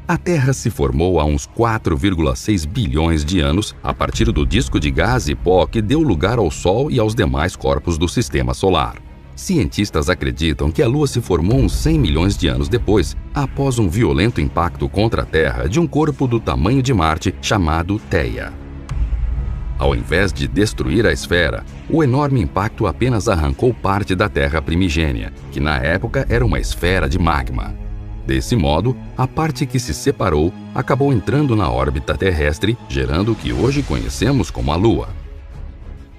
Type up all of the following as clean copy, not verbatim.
A Terra se formou há uns 4,6 bilhões de anos a partir do disco de gás e pó que deu lugar ao Sol e aos demais corpos do Sistema Solar. Cientistas acreditam que a Lua se formou uns 100 milhões de anos depois, após um violento impacto contra a Terra de um corpo do tamanho de Marte chamado Theia. Ao invés de destruir a esfera, o enorme impacto apenas arrancou parte da Terra primigênia, que na época era uma esfera de magma. Desse modo, a parte que se separou acabou entrando na órbita terrestre, gerando o que hoje conhecemos como a Lua.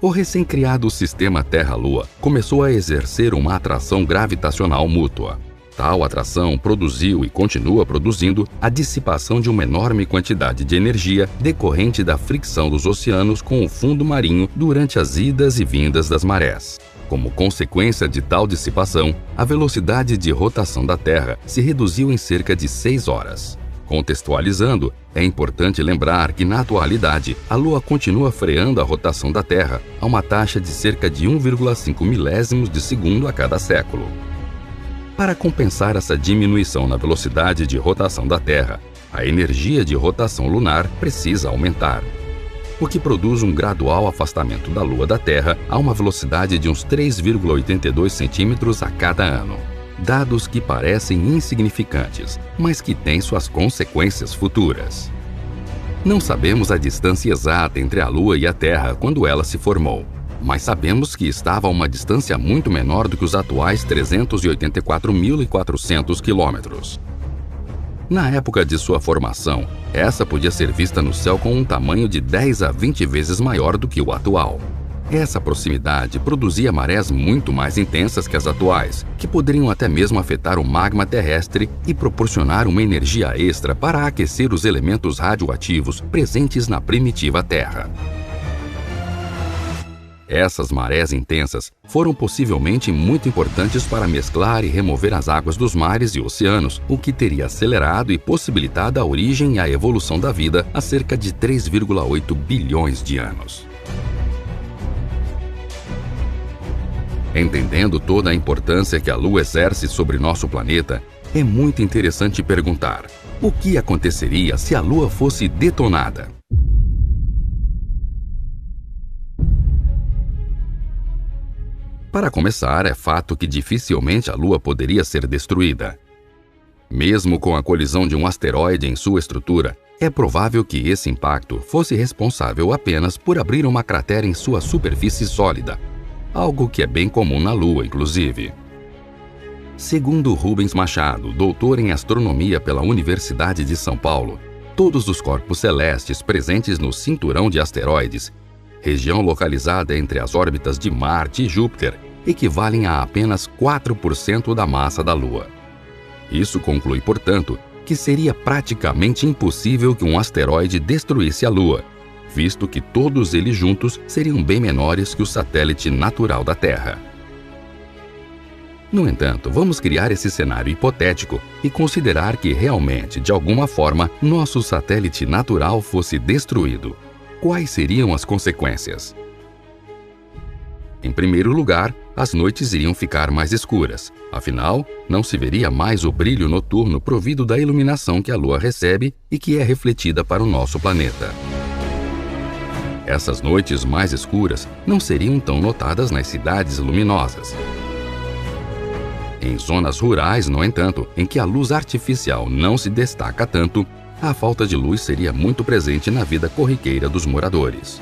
O recém-criado sistema Terra-Lua começou a exercer uma atração gravitacional mútua. Tal atração produziu e continua produzindo a dissipação de uma enorme quantidade de energia decorrente da fricção dos oceanos com o fundo marinho durante as idas e vindas das marés. Como consequência de tal dissipação, a velocidade de rotação da Terra se reduziu em cerca de 6 horas. Contextualizando, é importante lembrar que, na atualidade, a Lua continua freando a rotação da Terra a uma taxa de cerca de 1,5 milésimos de segundo a cada século. Para compensar essa diminuição na velocidade de rotação da Terra, a energia de rotação lunar precisa aumentar, o que produz um gradual afastamento da Lua da Terra a uma velocidade de uns 3,82 centímetros a cada ano. Dados que parecem insignificantes, mas que têm suas consequências futuras. Não sabemos a distância exata entre a Lua e a Terra quando ela se formou, mas sabemos que estava a uma distância muito menor do que os atuais 384.400 quilômetros. Na época de sua formação, essa podia ser vista no céu com um tamanho de 10 a 20 vezes maior do que o atual. Essa proximidade produzia marés muito mais intensas que as atuais, que poderiam até mesmo afetar o magma terrestre e proporcionar uma energia extra para aquecer os elementos radioativos presentes na primitiva Terra. Essas marés intensas foram possivelmente muito importantes para mesclar e remover as águas dos mares e oceanos, o que teria acelerado e possibilitado a origem e a evolução da vida há cerca de 3,8 bilhões de anos. Entendendo toda a importância que a Lua exerce sobre nosso planeta, é muito interessante perguntar: o que aconteceria se a Lua fosse detonada? Para começar, é fato que dificilmente a Lua poderia ser destruída. Mesmo com a colisão de um asteroide em sua estrutura, é provável que esse impacto fosse responsável apenas por abrir uma cratera em sua superfície sólida, algo que é bem comum na Lua, inclusive. Segundo Rubens Machado, doutor em astronomia pela Universidade de São Paulo, todos os corpos celestes presentes no cinturão de asteroides, região localizada entre as órbitas de Marte e Júpiter, equivalem a apenas 4% da massa da Lua. Isso conclui, portanto, que seria praticamente impossível que um asteroide destruísse a Lua, visto que todos eles juntos seriam bem menores que o satélite natural da Terra. No entanto, vamos criar esse cenário hipotético e considerar que realmente, de alguma forma, nosso satélite natural fosse destruído. Quais seriam as consequências? Em primeiro lugar, as noites iriam ficar mais escuras. Afinal, não se veria mais o brilho noturno provido da iluminação que a Lua recebe e que é refletida para o nosso planeta. Essas noites mais escuras não seriam tão notadas nas cidades luminosas. Em zonas rurais, no entanto, em que a luz artificial não se destaca tanto, a falta de luz seria muito presente na vida corriqueira dos moradores.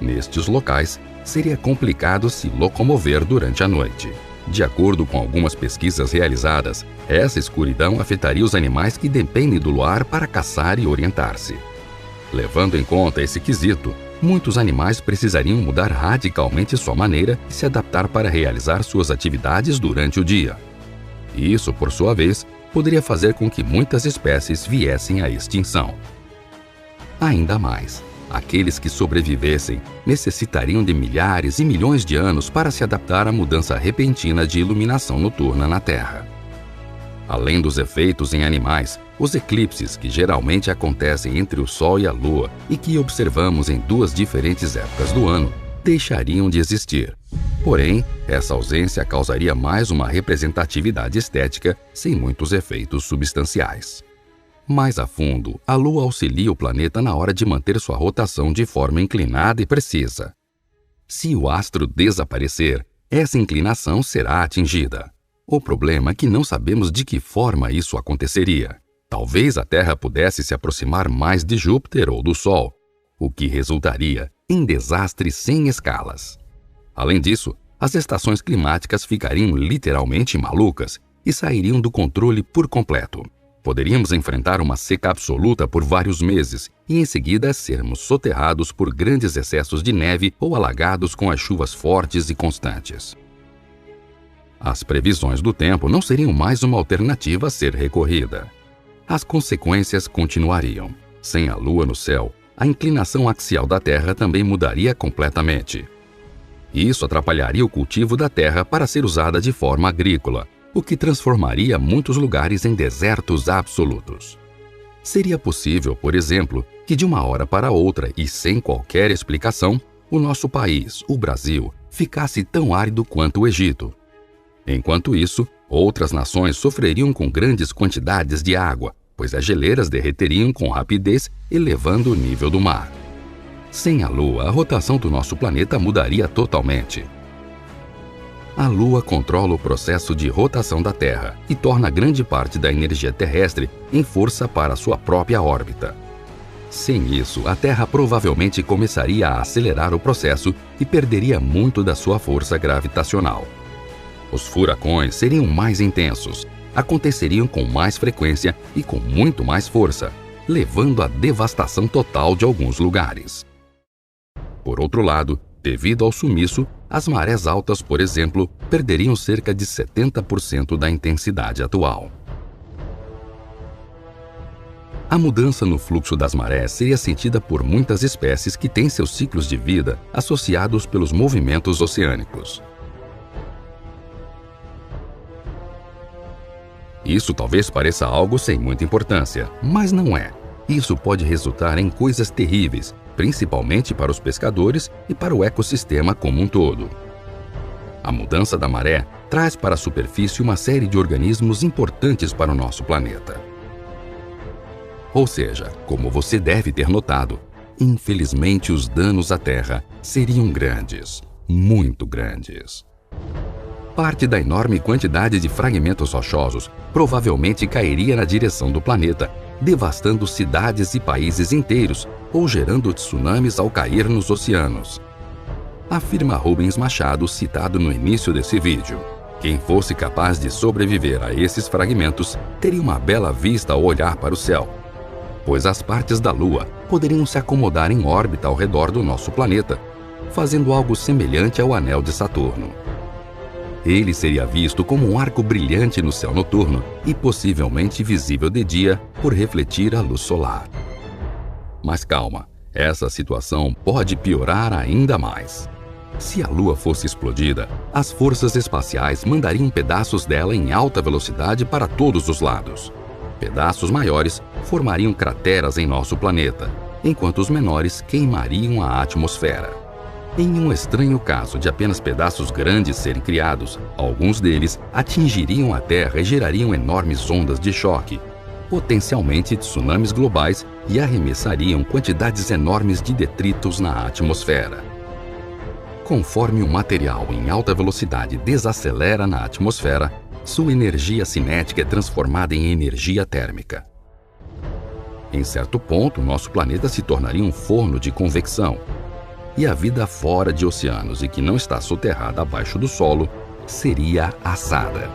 Nestes locais, seria complicado se locomover durante a noite. De acordo com algumas pesquisas realizadas, essa escuridão afetaria os animais que dependem do luar para caçar e orientar-se. Levando em conta esse quesito, muitos animais precisariam mudar radicalmente sua maneira de se adaptar para realizar suas atividades durante o dia. Isso, por sua vez, poderia fazer com que muitas espécies viessem à extinção. Ainda mais, aqueles que sobrevivessem necessitariam de milhares e milhões de anos para se adaptar à mudança repentina de iluminação noturna na Terra. Além dos efeitos em animais, os eclipses, que geralmente acontecem entre o Sol e a Lua e que observamos em duas diferentes épocas do ano, deixariam de existir. Porém, essa ausência causaria mais uma representatividade estética sem muitos efeitos substanciais. Mais a fundo, a Lua auxilia o planeta na hora de manter sua rotação de forma inclinada e precisa. Se o astro desaparecer, essa inclinação será atingida. O problema é que não sabemos de que forma isso aconteceria. Talvez a Terra pudesse se aproximar mais de Júpiter ou do Sol, o que resultaria em desastres sem escalas. Além disso, as estações climáticas ficariam literalmente malucas e sairiam do controle por completo. Poderíamos enfrentar uma seca absoluta por vários meses e em seguida sermos soterrados por grandes excessos de neve ou alagados com as chuvas fortes e constantes. As previsões do tempo não seriam mais uma alternativa a ser recorrida. As consequências continuariam. Sem a Lua no céu, a inclinação axial da Terra também mudaria completamente. Isso atrapalharia o cultivo da terra para ser usada de forma agrícola, o que transformaria muitos lugares em desertos absolutos. Seria possível, por exemplo, que de uma hora para outra e sem qualquer explicação, o nosso país, o Brasil, ficasse tão árido quanto o Egito. Enquanto isso, outras nações sofreriam com grandes quantidades de água, pois as geleiras derreteriam com rapidez, elevando o nível do mar. Sem a Lua, a rotação do nosso planeta mudaria totalmente. A Lua controla o processo de rotação da Terra e torna grande parte da energia terrestre em força para sua própria órbita. Sem isso, a Terra provavelmente começaria a acelerar o processo e perderia muito da sua força gravitacional. Os furacões seriam mais intensos, aconteceriam com mais frequência e com muito mais força, levando à devastação total de alguns lugares. Por outro lado, devido ao sumiço, as marés altas, por exemplo, perderiam cerca de 70% da intensidade atual. A mudança no fluxo das marés seria sentida por muitas espécies que têm seus ciclos de vida associados pelos movimentos oceânicos. Isso talvez pareça algo sem muita importância, mas não é. Isso pode resultar em coisas terríveis, principalmente para os pescadores e para o ecossistema como um todo. A mudança da maré traz para a superfície uma série de organismos importantes para o nosso planeta. Ou seja, como você deve ter notado, infelizmente os danos à Terra seriam grandes, muito grandes. Parte da enorme quantidade de fragmentos rochosos provavelmente cairia na direção do planeta, devastando cidades e países inteiros ou gerando tsunamis ao cair nos oceanos. Afirma Rubens Machado, citado no início desse vídeo. Quem fosse capaz de sobreviver a esses fragmentos teria uma bela vista ao olhar para o céu, pois as partes da Lua poderiam se acomodar em órbita ao redor do nosso planeta, fazendo algo semelhante ao anel de Saturno. Ele seria visto como um arco brilhante no céu noturno e possivelmente visível de dia por refletir a luz solar. Mas calma, essa situação pode piorar ainda mais. Se a Lua fosse explodida, as forças espaciais mandariam pedaços dela em alta velocidade para todos os lados. Pedaços maiores formariam crateras em nosso planeta, enquanto os menores queimariam a atmosfera. Em um estranho caso de apenas pedaços grandes serem criados, alguns deles atingiriam a Terra e gerariam enormes ondas de choque, potencialmente tsunamis globais, e arremessariam quantidades enormes de detritos na atmosfera. Conforme o material em alta velocidade desacelera na atmosfera, sua energia cinética é transformada em energia térmica. Em certo ponto, nosso planeta se tornaria um forno de convecção, e a vida fora de oceanos e que não está soterrada abaixo do solo seria assada.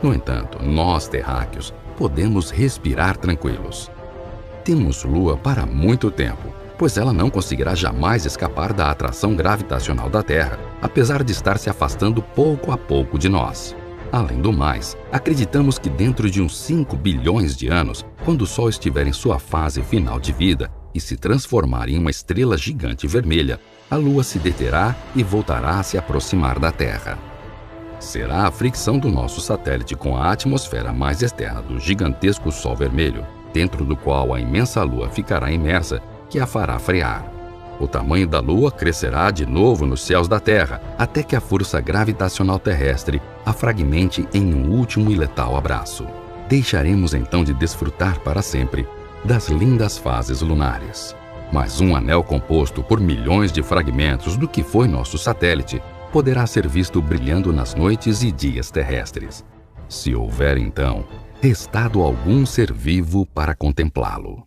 No entanto, nós terráqueos podemos respirar tranquilos. Temos Lua para muito tempo, pois ela não conseguirá jamais escapar da atração gravitacional da Terra, apesar de estar se afastando pouco a pouco de nós. Além do mais, acreditamos que dentro de uns 5 bilhões de anos, quando o Sol estiver em sua fase final de vida e se transformar em uma estrela gigante vermelha, a Lua se deterá e voltará a se aproximar da Terra. Será a fricção do nosso satélite com a atmosfera mais externa do gigantesco Sol vermelho, dentro do qual a imensa Lua ficará imersa, que a fará frear. O tamanho da Lua crescerá de novo nos céus da Terra, até que a força gravitacional terrestre a fragmente em um último e letal abraço. Deixaremos então de desfrutar para sempre das lindas fases lunares. Mas um anel composto por milhões de fragmentos do que foi nosso satélite poderá ser visto brilhando nas noites e dias terrestres. Se houver, então, restado algum ser vivo para contemplá-lo.